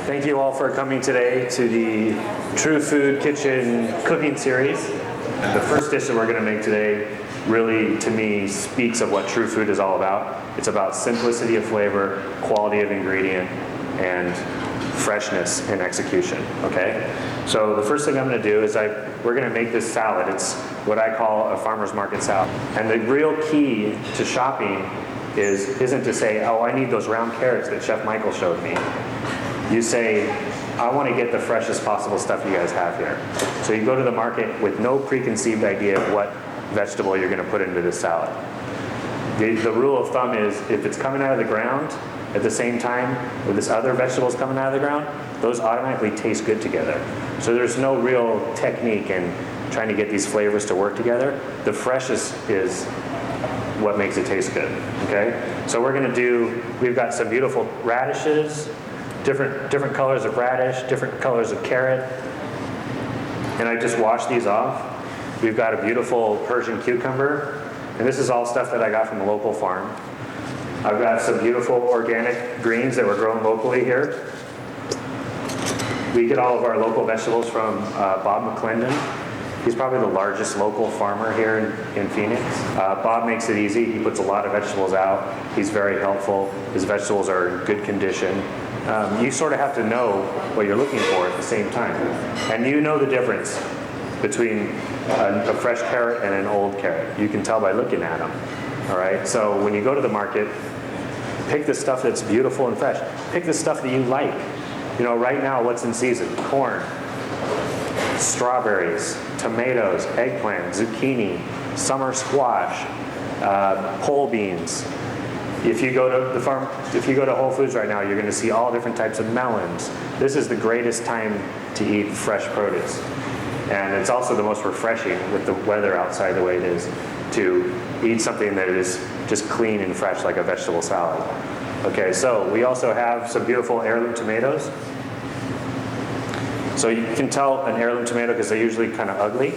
Thank you all for coming today to the True Food Kitchen cooking series. The first dish that we're going to make today really, to me, speaks of what True Food is all about. It's about simplicity of flavor, quality of ingredient, and freshness in execution, okay? So the first thing I'm going to do is we're going to make this salad. It's what I call a farmer's market salad. And the real key to shopping isn't to say, oh, I need those round carrots that Chef Michael showed me. You say, I want to get the freshest possible stuff you guys have here. So you go to the market with no preconceived idea of what vegetable you're going to put into this salad. The rule of thumb is if it's coming out of the ground at the same time with this other vegetables coming out of the ground, those automatically taste good together. So there's no real technique in trying to get these flavors to work together. The freshest is what makes it taste good, okay? So we've got some beautiful radishes, different colors of radish, different colors of carrot. And I just washed these off. We've got a beautiful Persian cucumber. And this is all stuff that I got from a local farm. I've got some beautiful organic greens that were grown locally here. We get all of our local vegetables from Bob McClendon. He's probably the largest local farmer here in Phoenix. Bob makes it easy. He puts a lot of vegetables out. He's very helpful. His vegetables are in good condition. You sort of have to know what you're looking for at the same time. And you know the difference between a fresh carrot and an old carrot. You can tell by looking at them. All right? So when you go to the market, pick the stuff that's beautiful and fresh. Pick the stuff that you like. You know, right now, what's in season? Corn, strawberries, tomatoes, eggplant, zucchini, summer squash, pole beans. If you go to Whole Foods right now, you're going to see all different types of melons. This is the greatest time to eat fresh produce. And it's also the most refreshing with the weather outside the way it is to eat something that is just clean and fresh like a vegetable salad. Okay, so we also have some beautiful heirloom tomatoes. So you can tell an heirloom tomato because they're usually kind of ugly.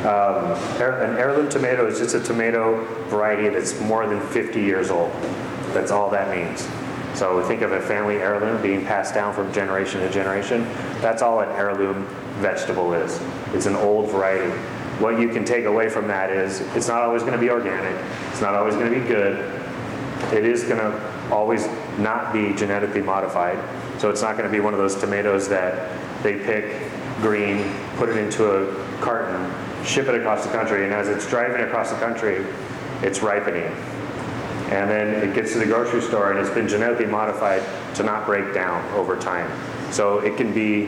An heirloom tomato is just a tomato variety that's more than 50 years old. That's all that means. So think of a family heirloom being passed down from generation to generation. That's all an heirloom vegetable is. It's an old variety. What you can take away from that is it's not always going to be organic. It's not always going to be good. It is going to always not be genetically modified. So it's not going to be one of those tomatoes that they pick green, put it into a carton, ship it across the country, and as it's driving across the country, it's ripening. And then it gets to the grocery store and it's been genetically modified to not break down over time. So it can be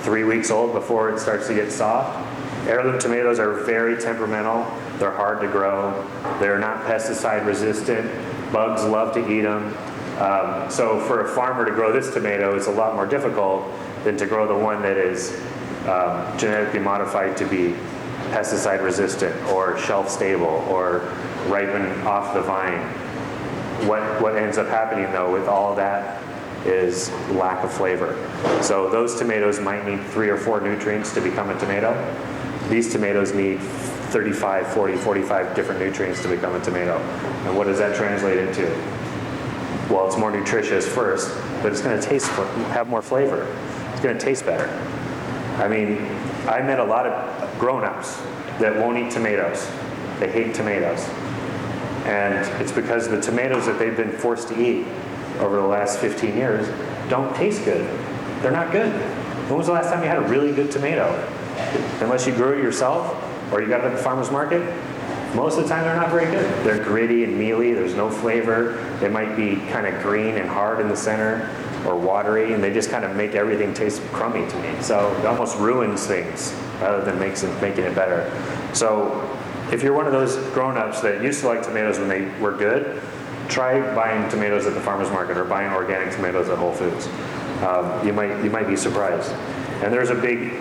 3 weeks old before it starts to get soft. Heirloom tomatoes are very temperamental. They're hard to grow. They're not pesticide resistant. Bugs love to eat them. So for a farmer to grow this tomato, it's a lot more difficult than to grow the one that is genetically modified to be pesticide resistant or shelf stable or ripen off the vine. What ends up happening though with all of that is lack of flavor. So those tomatoes might need 3 or 4 nutrients to become a tomato. These tomatoes need 35, 40, 45 different nutrients to become a tomato. And what does that translate into? Well, it's more nutritious first, but it's going to have more flavor. It's going to taste better. I mean, I met a lot of grown-ups that won't eat tomatoes. They hate tomatoes. And it's because the tomatoes that they've been forced to eat over the last 15 years don't taste good. They're not good. When was the last time you had a really good tomato? Unless you grew it yourself or you got it at the farmer's market, most of the time they're not very good. They're gritty and mealy. There's no flavor. They might be kind of green and hard in the center or watery, and they just kind of make everything taste crummy to me. So it almost ruins things rather than making it better. So if you're one of those grown-ups that used to like tomatoes when they were good, try buying tomatoes at the farmer's market or buying organic tomatoes at Whole Foods. You might be surprised. And there's a big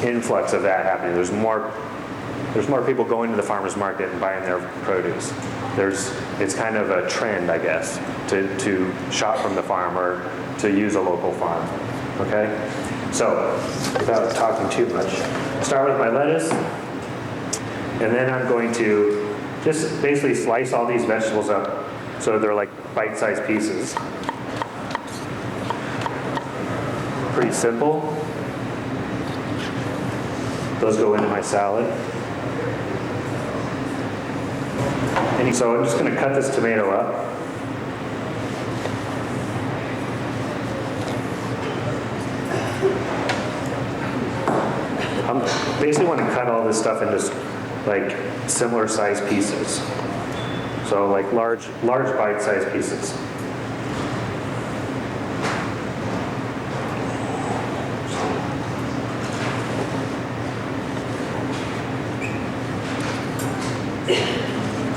influx of that happening. There's more people going to the farmer's market and buying their produce. It's kind of a trend, I guess, to shop from the farm or to use a local farm. Okay? So, without talking too much, start with my lettuce, and then I'm going to just basically slice all these vegetables up so they're like bite-sized pieces. Pretty simple. Those go into my salad. And so I'm just going to cut this tomato up. I basically want to cut all this stuff into like similar sized pieces. So like large bite-sized pieces.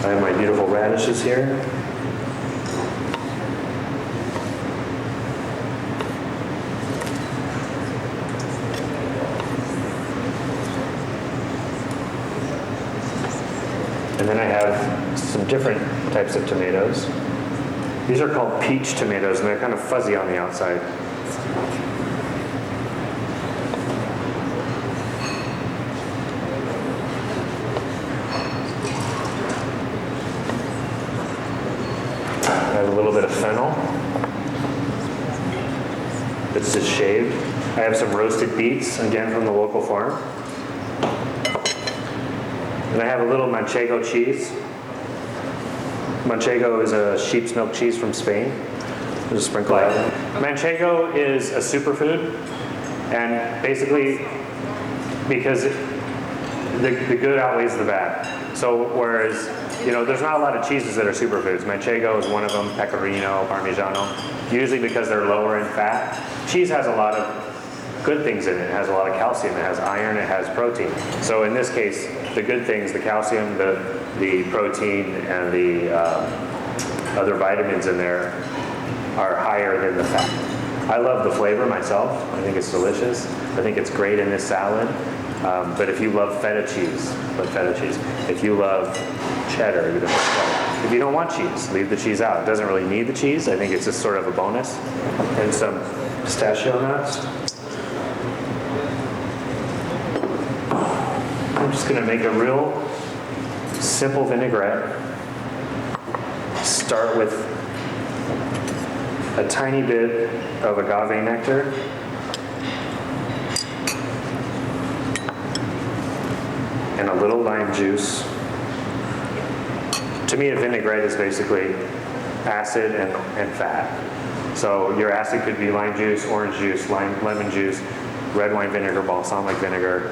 I have my beautiful radishes here. And then I have some different types of tomatoes. These are called peach tomatoes, and they're kind of fuzzy on the outside. I have a little bit of fennel. It's just shaved. I have some roasted beets, again from the local farm. And I have a little Manchego cheese. Manchego is a sheep's milk cheese from Spain. Just sprinkle it out. Manchego is a superfood, and basically because the good outweighs the bad. So whereas, there's not a lot of cheeses that are superfoods. Manchego is one of them, Pecorino, Parmigiano, usually because they're lower in fat. Cheese has a lot of good things in it. It has a lot of calcium, it has iron, it has protein. So in this case, the good things, the calcium, the protein, and the other vitamins in there are higher than the fat. I love the flavor myself. I think it's delicious. I think it's great in this salad. But if you love feta cheese, put feta cheese. If you love cheddar, you can put cheddar. If you don't want cheese, leave the cheese out. It doesn't really need the cheese. I think it's just sort of a bonus. And some pistachio nuts. I'm just going to make a real simple vinaigrette. Start with a tiny bit of agave nectar. And a little lime juice. To me, a vinaigrette is basically acid and fat. So your acid could be lime juice, orange juice, lemon juice, red wine vinegar, balsamic vinegar,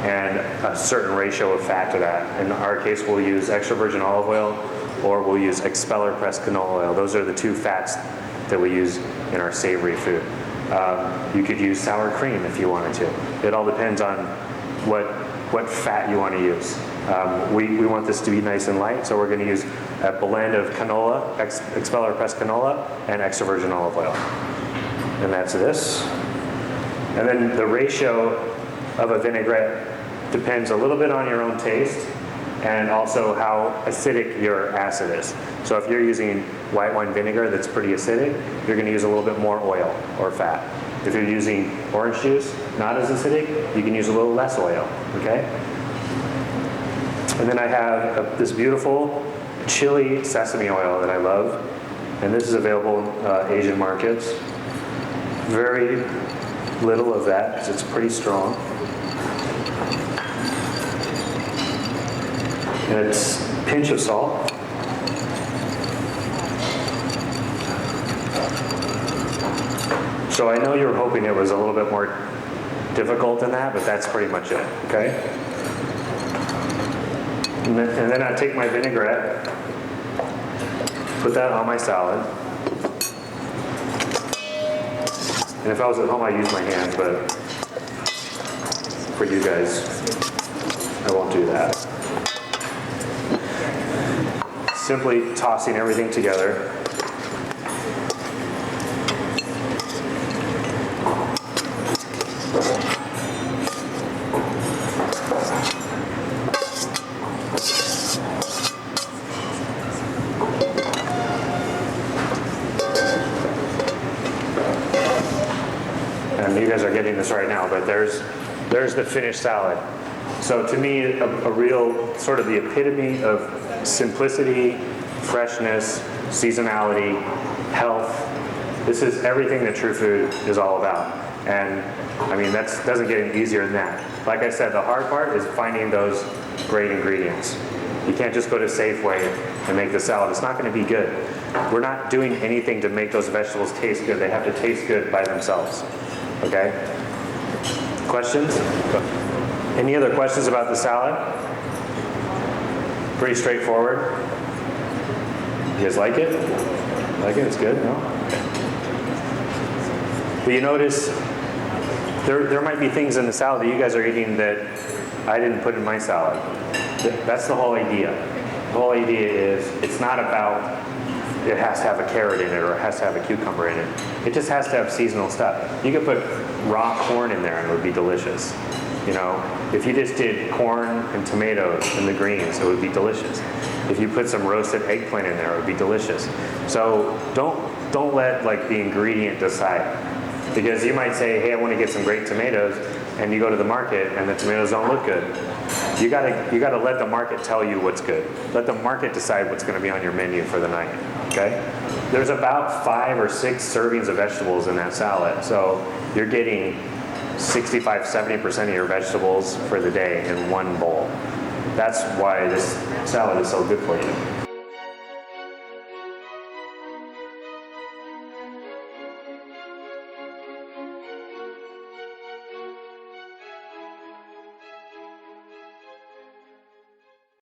and a certain ratio of fat to that. In our case, we'll use extra virgin olive oil, or we'll use expeller pressed canola oil. Those are the two fats that we use in our savory food. You could use sour cream if you wanted to. It all depends on what fat you want to use. We want this to be nice and light, so we're going to use a blend of canola, expeller pressed canola, and extra virgin olive oil. And that's this. And then the ratio of a vinaigrette depends a little bit on your own taste and also how acidic your acid is. So if you're using white wine vinegar that's pretty acidic, you're going to use a little bit more oil or fat. If you're using orange juice, not as acidic, you can use a little less oil, okay? And then I have this beautiful chili sesame oil that I love, and this is available in Asian markets. Very little of that because it's pretty strong. And it's a pinch of salt. So I know you were hoping it was a little bit more difficult than that, but that's pretty much it, okay? And then I take my vinaigrette, put that on my salad. And if I was at home, I'd use my hands, but for you guys, I won't do that. Simply tossing everything together. And you guys are getting this right now, but there's the finished salad. So to me, a real sort of the epitome of simplicity, freshness, seasonality, health. This is everything that True Food is all about. And I mean, that doesn't get any easier than that. Like I said, the hard part is finding those great ingredients. You can't just go to Safeway and make the salad. It's not going to be good. We're not doing anything to make those vegetables taste good. They have to taste good by themselves. Okay? Questions? Any other questions about the salad? Pretty straightforward. You guys like it? Like it? It's good? No? Okay. But you notice there might be things in the salad that you guys are eating that I didn't put in my salad. That's the whole idea. The whole idea is it's not about it has to have a carrot in it or it has to have a cucumber in it. It just has to have seasonal stuff. You could put raw corn in there and it would be delicious. You know, if you just did corn and tomatoes and the greens, it would be delicious. If you put some roasted eggplant in there, it would be delicious. So don't let like the ingredient decide. Because you might say, hey, I want to get some great tomatoes, and you go to the market and the tomatoes don't look good. You gotta let the market tell you what's good. Let the market decide what's going to be on your menu for the night. Okay? There's about 5 or 6 servings of vegetables in that salad, so you're getting 65-70% of your vegetables for the day in one bowl. That's why this salad is so good for you.